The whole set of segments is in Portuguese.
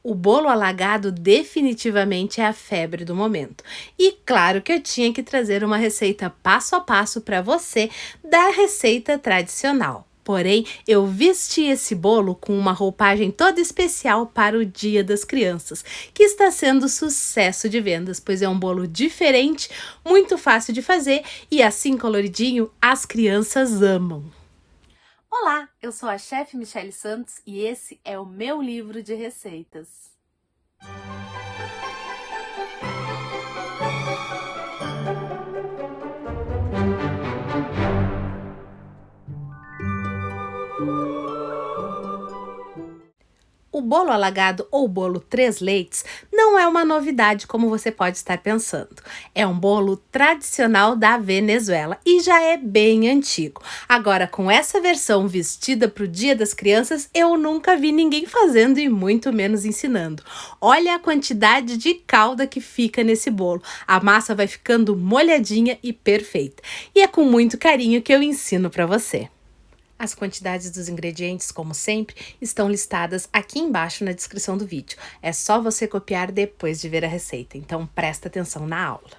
O bolo alagado definitivamente é a febre do momento. E claro que eu tinha que trazer uma receita passo a passo para você da receita tradicional. Porém, eu vesti esse bolo com uma roupagem toda especial para o Dia das Crianças, que está sendo sucesso de vendas, pois é um bolo diferente, muito fácil de fazer e assim coloridinho, as crianças amam. Olá, eu sou a chefe Michele Santos e esse é o meu livro de receitas. O bolo alagado ou bolo três leites não é uma novidade como você pode estar pensando. É um bolo tradicional da Venezuela e já é bem antigo. Agora, com essa versão vestida para o Dia das Crianças, eu nunca vi ninguém fazendo e muito menos ensinando. Olha a quantidade de calda que fica nesse bolo. A massa vai ficando molhadinha e perfeita. E é com muito carinho que eu ensino para você. As quantidades dos ingredientes, como sempre, estão listadas aqui embaixo na descrição do vídeo. É só você copiar depois de ver a receita, então presta atenção na aula.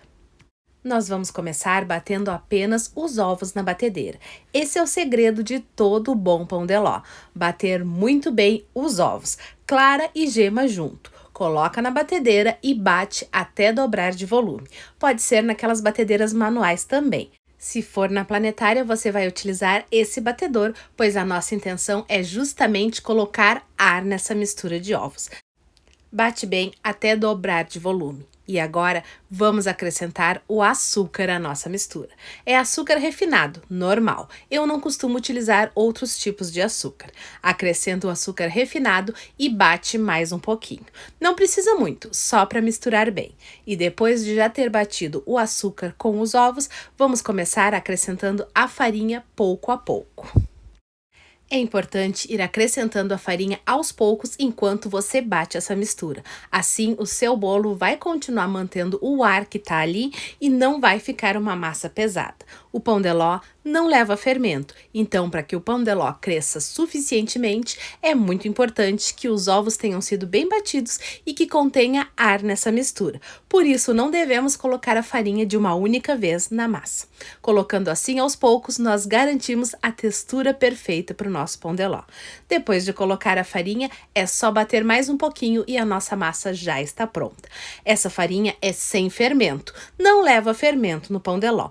Nós vamos começar batendo apenas os ovos na batedeira. Esse é o segredo de todo bom pão de ló. Bater muito bem os ovos, clara e gema junto. Coloca na batedeira e bate até dobrar de volume. Pode ser naquelas batedeiras manuais também. Se for na planetária, você vai utilizar esse batedor, pois a nossa intenção é justamente colocar ar nessa mistura de ovos. Bate bem até dobrar de volume. E agora vamos acrescentar o açúcar à nossa mistura. É açúcar refinado, normal. Eu não costumo utilizar outros tipos de açúcar. Acrescento o açúcar refinado e bate mais um pouquinho. Não precisa muito, só para misturar bem. E depois de já ter batido o açúcar com os ovos, vamos começar acrescentando a farinha pouco a pouco. É importante ir acrescentando a farinha aos poucos enquanto você bate essa mistura. Assim, o seu bolo vai continuar mantendo o ar que está ali e não vai ficar uma massa pesada. O pão de ló não leva fermento, então para que o pão de ló cresça suficientemente, é muito importante que os ovos tenham sido bem batidos e que contenha ar nessa mistura. Por isso, não devemos colocar a farinha de uma única vez na massa. Colocando assim aos poucos, nós garantimos a textura perfeita para o nosso pão de ló. Depois de colocar a farinha, é só bater mais um pouquinho e a nossa massa já está pronta. Essa farinha é sem fermento, não leva fermento no pão de ló.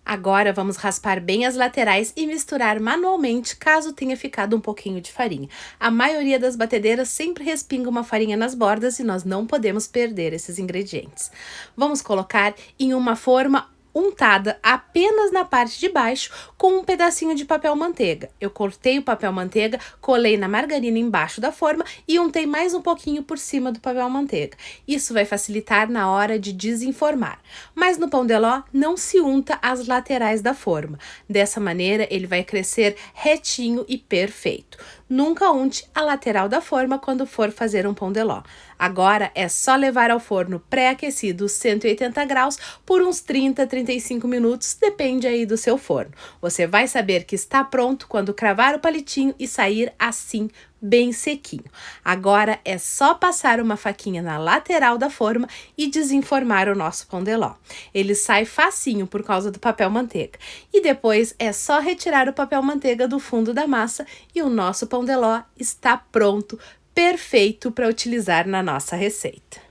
Agora vamos raspar bem as laterais e misturar manualmente caso tenha ficado um pouquinho de farinha. A maioria das batedeiras sempre respinga uma farinha nas bordas e nós não podemos perder esses ingredientes. Vamos colocar em uma forma untada apenas na parte de baixo com um pedacinho de papel manteiga. Eu cortei o papel manteiga, colei na margarina embaixo da forma e untei mais um pouquinho por cima do papel manteiga. Isso vai facilitar na hora de desenformar. Mas no pão de ló não se unta as laterais da forma. Dessa maneira ele vai crescer retinho e perfeito. Nunca unte a lateral da forma quando for fazer um pão de ló. Agora é só levar ao forno pré-aquecido 180 graus por uns 35 minutos, depende aí do seu forno. Você vai saber que está pronto quando cravar o palitinho e sair assim, bem sequinho. Agora é só passar uma faquinha na lateral da forma e desenformar o nosso pão de ló. Ele sai facinho por causa do papel manteiga. E depois é só retirar o papel manteiga do fundo da massa e o nosso pão de ló está pronto, perfeito para utilizar na nossa receita.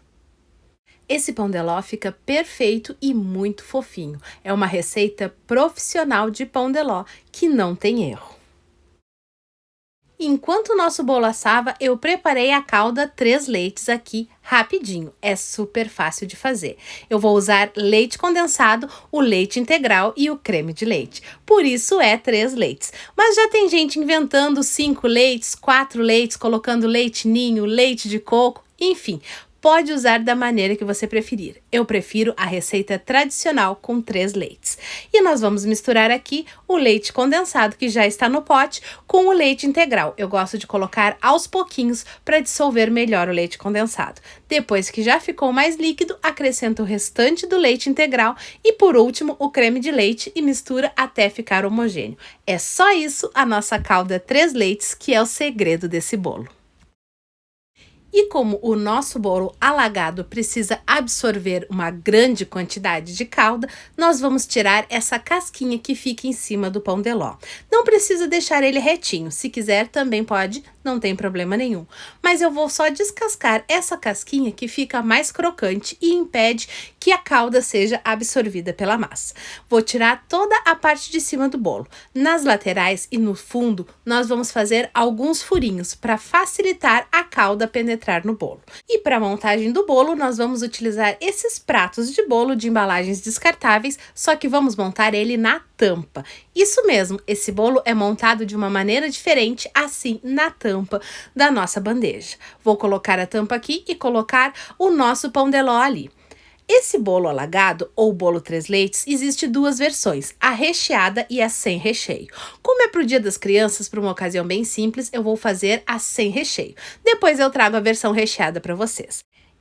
Esse pão de ló fica perfeito e muito fofinho. É uma receita profissional de pão de ló que não tem erro. Enquanto o nosso bolo assava, eu preparei a calda 3 leites aqui rapidinho. É super fácil de fazer. Eu vou usar leite condensado, o leite integral e o creme de leite. Por isso é 3 leites. Mas já tem gente inventando 5 leites, 4 leites, colocando leite ninho, leite de coco, enfim. Pode usar da maneira que você preferir. Eu prefiro a receita tradicional com 3 leites. E nós vamos misturar aqui o leite condensado que já está no pote com o leite integral. Eu gosto de colocar aos pouquinhos para dissolver melhor o leite condensado. Depois que já ficou mais líquido, acrescenta o restante do leite integral e por último o creme de leite e mistura até ficar homogêneo. É só isso, a nossa calda 3 leites, que é o segredo desse bolo. E como o nosso bolo alagado precisa absorver uma grande quantidade de calda, nós vamos tirar essa casquinha que fica em cima do pão de ló. Não precisa deixar ele retinho, se quiser também pode, não tem problema nenhum. Mas eu vou só descascar essa casquinha que fica mais crocante e impede que a calda seja absorvida pela massa. Vou tirar toda a parte de cima do bolo. Nas laterais e no fundo, nós vamos fazer alguns furinhos para facilitar a calda penetrar no bolo. E para a montagem do bolo, nós vamos utilizar esses pratos de bolo de embalagens descartáveis, só que vamos montar ele na tampa. Isso mesmo, esse bolo é montado de uma maneira diferente, assim, na tampa da nossa bandeja. Vou colocar a tampa aqui e colocar o nosso pão de ló ali. Esse bolo alagado, ou bolo 3 leites, existe duas versões, a recheada e a sem recheio. Como é pro Dia das Crianças, para uma ocasião bem simples, eu vou fazer a sem recheio. Depois eu trago a versão recheada para vocês.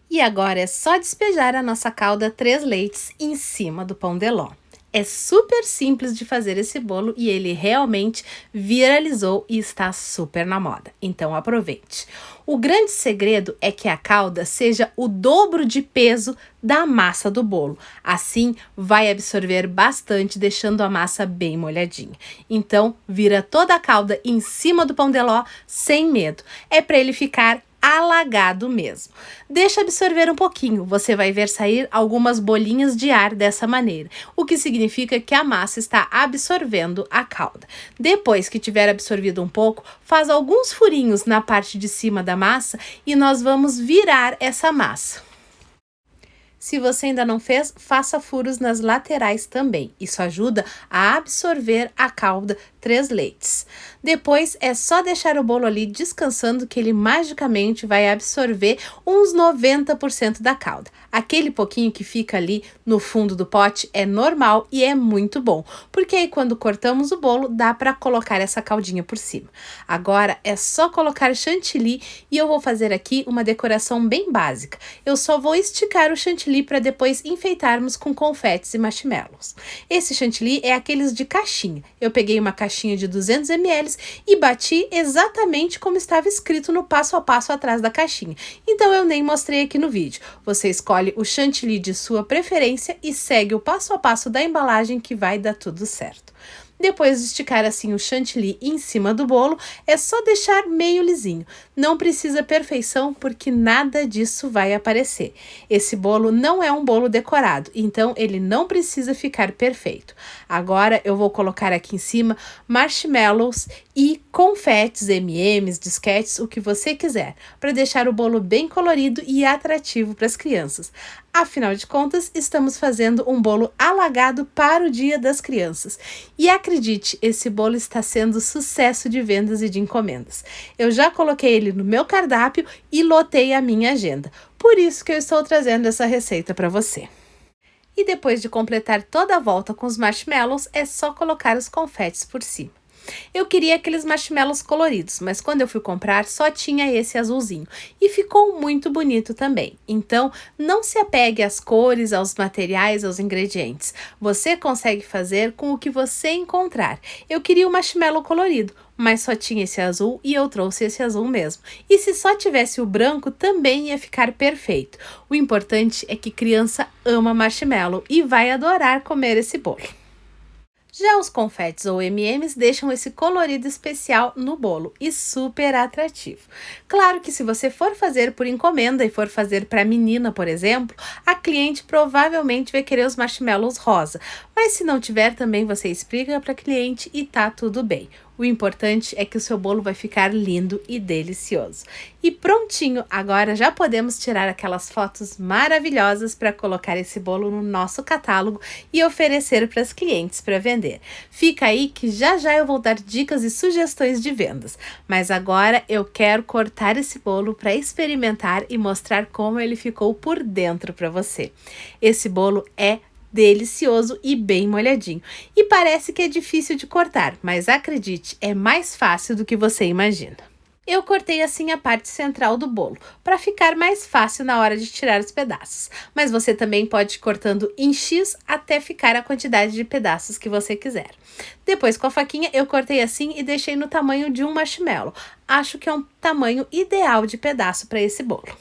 E agora é só despejar a nossa calda 3 leites em cima do pão de ló. É super simples de fazer esse bolo e ele realmente viralizou e está super na moda. Então aproveite. O grande segredo é que a calda seja o dobro de peso da massa do bolo. Assim vai absorver bastante, deixando a massa bem molhadinha. Então vira toda a calda em cima do pão de ló sem medo. É para ele ficar alagado mesmo. Deixa absorver um pouquinho, você vai ver sair algumas bolinhas de ar dessa maneira, o que significa que a massa está absorvendo a calda. Depois que tiver absorvido um pouco, faz alguns furinhos na parte de cima da massa e nós vamos virar essa massa. Se você ainda não fez, faça furos nas laterais também. Isso ajuda a absorver a calda 3 leites. Depois é só deixar o bolo ali descansando que ele magicamente vai absorver uns 90% da calda. Aquele pouquinho que fica ali no fundo do pote é normal e é muito bom, porque aí quando cortamos o bolo dá para colocar essa caldinha por cima. Agora é só colocar chantilly e eu vou fazer aqui uma decoração bem básica. Eu só vou esticar o chantilly para depois enfeitarmos com confetes e marshmallows. Esse chantilly é aqueles de caixinha. Eu peguei uma caixinha de 200 ml e bati exatamente como estava escrito no passo a passo atrás da caixinha. Então eu nem mostrei aqui no vídeo. Você escolhe o chantilly de sua preferência e segue o passo a passo da embalagem que vai dar tudo certo. Depois de esticar assim o chantilly em cima do bolo, é só deixar meio lisinho. Não precisa perfeição porque nada disso vai aparecer. Esse bolo não é um bolo decorado, então ele não precisa ficar perfeito. Agora eu vou colocar aqui em cima marshmallows e confetes, M&M's, disquetes, o que você quiser, para deixar o bolo bem colorido e atrativo para as crianças. Afinal de contas, estamos fazendo um bolo alagado para o Dia das Crianças. E acredite, esse bolo está sendo sucesso de vendas e de encomendas. Eu já coloquei ele no meu cardápio e lotei a minha agenda. Por isso que eu estou trazendo essa receita para você. E depois de completar toda a volta com os marshmallows, é só colocar os confetes por cima. Eu queria aqueles marshmallows coloridos, mas quando eu fui comprar só tinha esse azulzinho e ficou muito bonito também. Então, não se apegue às cores, aos materiais, aos ingredientes. Você consegue fazer com o que você encontrar. Eu queria o marshmallow colorido, mas só tinha esse azul e eu trouxe esse azul mesmo. E se só tivesse o branco, também ia ficar perfeito. O importante é que criança ama marshmallow e vai adorar comer esse bolo. Já os confetes ou M&M's deixam esse colorido especial no bolo e super atrativo. Claro que se você for fazer por encomenda e for fazer para menina, por exemplo, a cliente provavelmente vai querer os marshmallows rosa, mas se não tiver também você explica para a cliente e tá tudo bem. O importante é que o seu bolo vai ficar lindo e delicioso. E prontinho, agora já podemos tirar aquelas fotos maravilhosas para colocar esse bolo no nosso catálogo e oferecer para as clientes para vender. Fica aí que já já eu vou dar dicas e sugestões de vendas. Mas agora eu quero cortar esse bolo para experimentar e mostrar como ele ficou por dentro para você. Esse bolo é delicioso e bem molhadinho. E parece que é difícil de cortar, mas acredite, é mais fácil do que você imagina. Eu cortei assim a parte central do bolo, para ficar mais fácil na hora de tirar os pedaços. Mas você também pode ir cortando em X até ficar a quantidade de pedaços que você quiser. Depois, com a faquinha, eu cortei assim e deixei no tamanho de um marshmallow. Acho que é um tamanho ideal de pedaço para esse bolo.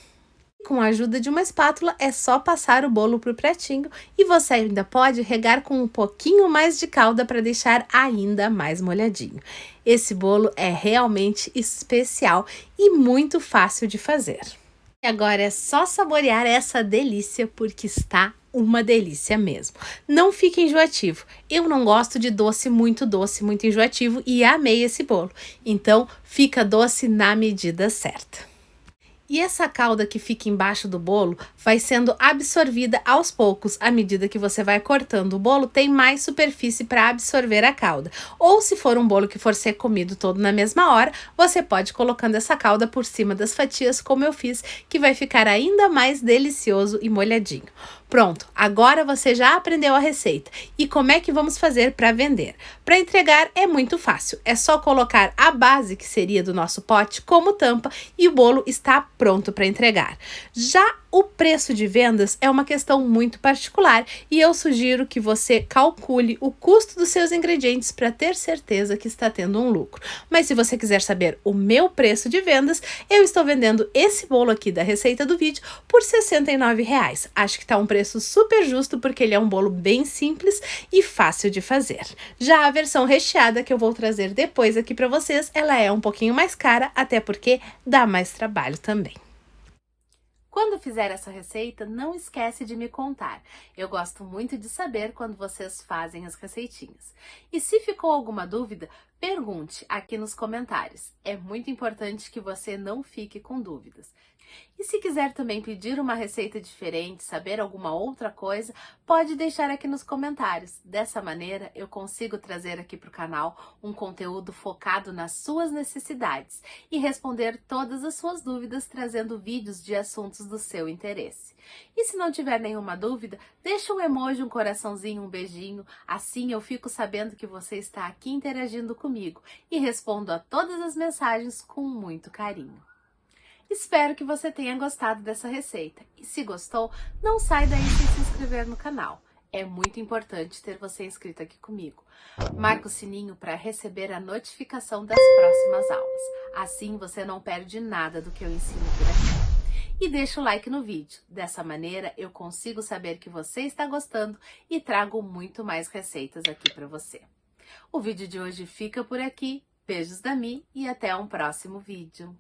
Com a ajuda de uma espátula, é só passar o bolo para o pratinho e você ainda pode regar com um pouquinho mais de calda para deixar ainda mais molhadinho. Esse bolo é realmente especial e muito fácil de fazer. E agora é só saborear essa delícia, porque está uma delícia mesmo. Não fica enjoativo. Eu não gosto de doce, muito enjoativo e amei esse bolo. Então, fica doce na medida certa. E essa calda que fica embaixo do bolo vai sendo absorvida aos poucos. À medida que você vai cortando o bolo, tem mais superfície para absorver a calda. Ou se for um bolo que for ser comido todo na mesma hora, você pode ir colocando essa calda por cima das fatias, como eu fiz, que vai ficar ainda mais delicioso e molhadinho. Pronto, agora você já aprendeu a receita. E como é que vamos fazer para vender? Para entregar é muito fácil, é só colocar a base, que seria do nosso pote, como tampa e o bolo está pronto para entregar. Já o preço de vendas é uma questão muito particular e eu sugiro que você calcule o custo dos seus ingredientes para ter certeza que está tendo um lucro. Mas se você quiser saber o meu preço de vendas, eu estou vendendo esse bolo aqui da receita do vídeo por R$ 69,00. Acho que está um preço super justo porque ele é um bolo bem simples e fácil de fazer. Já a versão recheada que eu vou trazer depois aqui para vocês, ela é um pouquinho mais cara, até porque dá mais trabalho também. Quando fizer essa receita, não esquece de me contar. Eu gosto muito de saber quando vocês fazem as receitinhas. E se ficou alguma dúvida, pergunte aqui nos comentários. É muito importante que você não fique com dúvidas. E se quiser também pedir uma receita diferente, saber alguma outra coisa, pode deixar aqui nos comentários. Dessa maneira, eu consigo trazer aqui para o canal um conteúdo focado nas suas necessidades e responder todas as suas dúvidas, trazendo vídeos de assuntos do seu interesse. E se não tiver nenhuma dúvida, deixa um emoji, um coraçãozinho, um beijinho, assim eu fico sabendo que você está aqui interagindo comigo e respondo a todas as mensagens com muito carinho. Espero que você tenha gostado dessa receita e se gostou, não sai daí sem se inscrever no canal. É muito importante ter você inscrito aqui comigo. Marca o sininho para receber a notificação das próximas aulas. Assim você não perde nada do que eu ensino por aqui. E deixa o like no vídeo. Dessa maneira eu consigo saber que você está gostando e trago muito mais receitas aqui para você. O vídeo de hoje fica por aqui. Beijos da Mi e até um próximo vídeo.